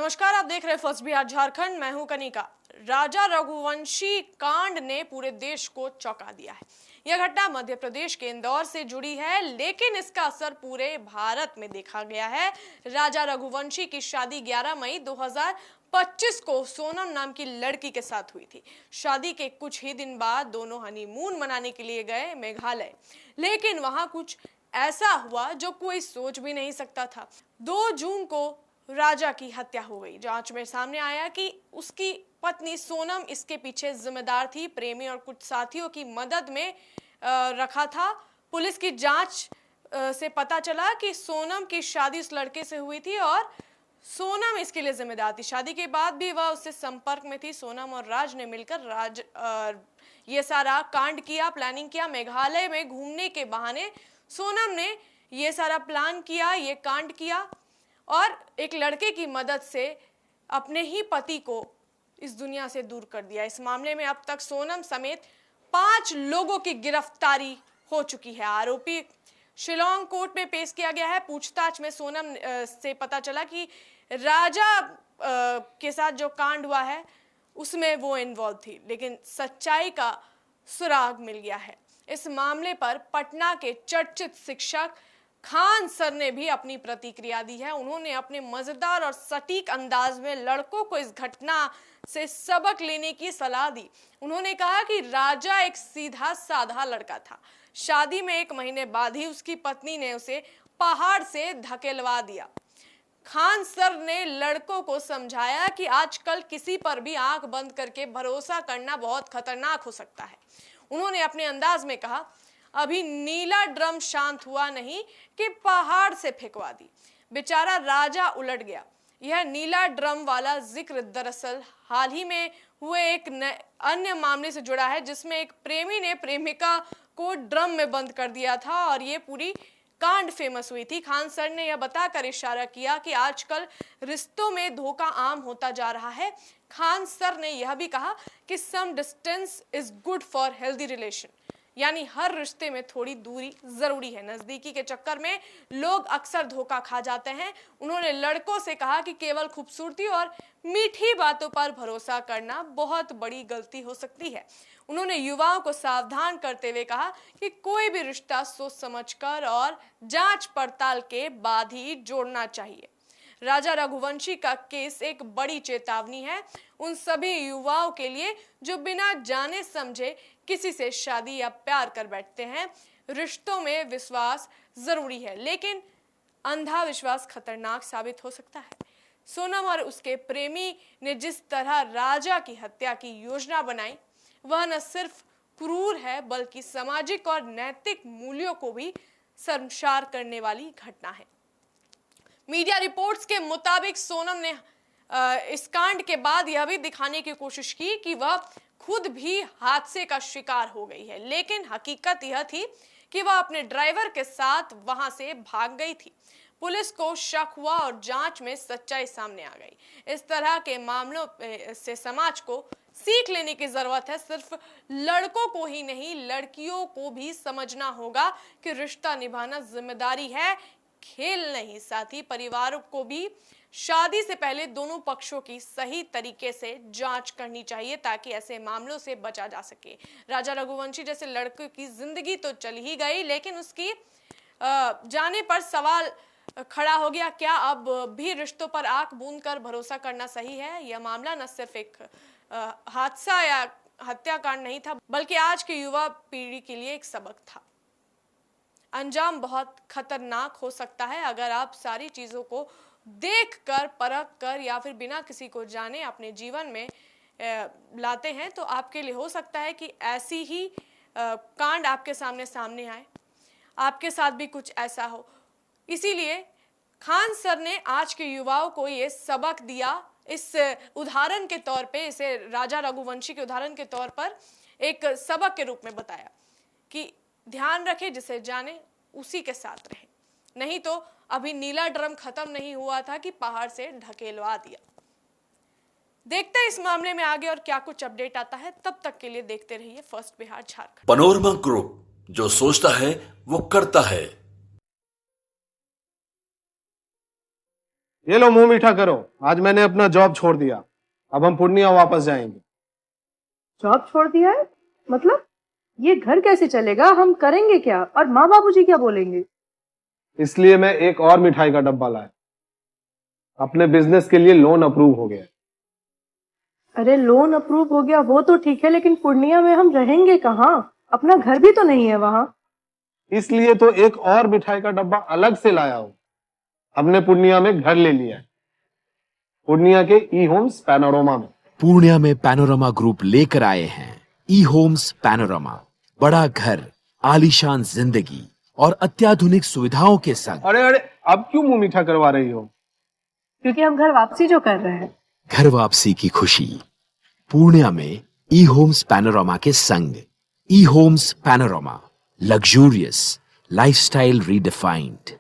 नमस्कार, आप देख रहे हैं फर्स्ट बिहार झारखंड। मैं हूं कनिका। राजा रघुवंशी कांड ने पूरे देश को चौंका दिया है। यह घटना मध्य प्रदेश के इंदौर से जुड़ी है, लेकिन इसका असर पूरे भारत में देखा गया है। राजा रघुवंशी की शादी 11 मई 2025 को सोनम नाम की लड़की के साथ हुई थी। शादी के कुछ ही दिन बाद दोनों हनीमून मनाने के लिए गए मेघालय, लेकिन वहां कुछ ऐसा हुआ जो कोई सोच भी नहीं सकता था। 2 जून को राजा की हत्या हो गई। जांच में सामने आया कि उसकी पत्नी सोनम इसके पीछे जिम्मेदार थी। प्रेमी और कुछ साथियों की मदद में रखा था। पुलिस की जांच से पता चला कि सोनम की शादी उस लड़के से हुई थी और सोनम इसके लिए जिम्मेदार थी। शादी के बाद भी वह उससे संपर्क में थी। सोनम और राज ने मिलकर ये सारा कांड किया, प्लानिंग किया। मेघालय में घूमने के बहाने सोनम ने ये सारा प्लान किया, ये कांड किया और एक लड़के की मदद से अपने ही पति को इस दुनिया से दूर कर दिया। इस मामले में अब तक सोनम समेत 5 लोगों की गिरफ्तारी हो चुकी है। आरोपी शिलोंग कोर्ट में पेश किया गया है। पूछताछ में सोनम से पता चला कि राजा के साथ जो कांड हुआ है उसमें वो इन्वॉल्व थी, लेकिन सच्चाई का सुराग मिल गया है। इस मामले पर पटना के चर्चित शिक्षक खान सर ने भी अपनी प्रतिक्रिया दी है। उन्होंने अपने मजेदार और सटीक अंदाज में लड़कों को इस घटना से सबक लेने की सलाह दी। उन्होंने कहा कि राजा एक सीधा साधा लड़का था। शादी में 1 महीने बाद ही उसकी पत्नी ने उसे पहाड़ से धकेलवा दिया। खान सर ने लड़कों को समझाया कि आजकल किसी पर भी आंख बंद करके भरोसा करना बहुत खतरनाक हो सकता है। उन्होंने अपने अंदाज में कहा, अभी नीला ड्रम शांत हुआ नहीं कि पहाड़ से फेंकवा दी। बेचारा राजा उलट गया। यह नीला ड्रम वाला जिक्र दरअसल हाल ही में हुए एक अन्य मामले से जुड़ा है, जिसमें एक प्रेमी ने प्रेमिका को ड्रम में बंद कर दिया था और ये पूरी कांड फेमस हुई थी। खान सर ने यह बताकर इशारा किया कि आजकल रिश्तों में धोखा आम होता जा रहा है। खान सर ने यह भी कहा कि some distance is good for healthy relation, यानी हर रिश्ते में थोड़ी दूरी जरूरी है। नजदीकी के चक्कर में लोग अक्सर धोखा खा जाते हैं। उन्होंने लड़कों से कहा कि केवल खूबसूरती और मीठी बातों पर भरोसा करना बहुत बड़ी गलती हो सकती है। उन्होंने युवाओं को सावधान करते हुए कहा कि कोई भी रिश्ता सोच समझकर और जांच पड़ताल के बाद ही जोड़ना चाहिए। राजा रघुवंशी का केस एक बड़ी चेतावनी है उन सभी युवाओं के लिए जो बिना जाने समझे किसी से शादी या प्यार कर बैठते हैं। रिश्तों में विश्वास जरूरी है, लेकिन अंधा विश्वास खतरनाक साबित हो सकता है। सोनम और उसके प्रेमी ने जिस तरह राजा की हत्या की योजना बनाई, वह न सिर्फ क्रूर है बल्कि सामाजिक और नैतिक मूल्यों को भी शर्मसार करने वाली घटना है। मीडिया रिपोर्ट्स के मुताबिक सोनम ने इस कांड के बाद यह भी दिखाने की कोशिश की कि वह खुद भी हादसे का शिकार हो गई है, लेकिन हकीकत यह थी कि वह अपने ड्राइवर के साथ वहां से भाग गई थी। पुलिस को शक हुआ और जांच में सच्चाई सामने आ गई। इस तरह के मामलों से समाज को सीख लेने की जरूरत है। सिर्फ लड़कों को ही नहीं, लड़कियों को भी समझना होगा कि रिश्ता निभाना जिम्मेदारी है, खेल नहीं। साथ ही परिवारों को भी शादी से पहले दोनों पक्षों की सही तरीके से जांच करनी चाहिए ताकि ऐसे मामलों से बचा जा सके। राजा रघुवंशी जैसे लड़के की जिंदगी तो चली ही गई, लेकिन उसकी जाने पर सवाल खड़ा हो गया, क्या अब भी रिश्तों पर आंख बूंद कर भरोसा करना सही है? यह मामला न सिर्फ एक हादसा या हत्याकांड नहीं था, बल्कि आज की युवा पीढ़ी के लिए एक सबक था। अंजाम बहुत खतरनाक हो सकता है अगर आप सारी चीजों को देखकर, परखकर या फिर बिना किसी को जाने अपने जीवन में लाते हैं, तो आपके लिए हो सकता है कि ऐसी ही कांड आपके सामने आए, आपके साथ भी कुछ ऐसा हो। इसीलिए खान सर ने आज के युवाओं को ये सबक दिया। इस उदाहरण के तौर पे, इसे राजा रघुवंशी के उदाहरण के तौर पर एक सबक के रूप में बताया कि ध्यान रखे, जिसे जाने उसी के साथ रहे, नहीं तो अभी नीला ड्रम खत्म नहीं हुआ था कि पहाड़ से ढकेलवा दिया। देखते हैं इस मामले में आगे और क्या कुछ अपडेट आता है। तब तक के लिए देखते रहिए first Bihar Jharkhand. Panorama group, जो सोचता है वो करता है। ये लो मुंह मीठा करो, आज मैंने अपना जॉब छोड़ दिया, अब हम पूर्णिया वापस जाएंगे। जॉब छोड़ दिया है? मतलब ये घर कैसे चलेगा? हम करेंगे क्या? और माँ बाबूजी क्या बोलेंगे? इसलिए मैं एक और मिठाई का डब्बा लाया। अपने बिजनेस के लिए लोन अप्रूव हो गया। अरे लोन अप्रूव हो गया वो तो ठीक है, लेकिन पूर्णिया में हम रहेंगे कहाँ? अपना घर भी तो नहीं है वहां। इसलिए तो एक और मिठाई का डब्बा अलग से लाया हूं। हमने पूर्णिया में घर ले लिया है, पूर्णिया के ई होम्स पैनोरमा में। पूर्णिया में पैनोरमा ग्रुप लेकर आए हैं ई होम्स पैनोरमा। बड़ा घर, आलीशान जिंदगी और अत्याधुनिक सुविधाओं के संग। अरे अरे, अब क्यों मुंह मीठा करवा रही हो? क्योंकि हम घर वापसी जो कर रहे हैं। घर वापसी की खुशी पूर्णिया में ई होम्स पैनोरमा के संग। E homes panorama, luxurious lifestyle redefined.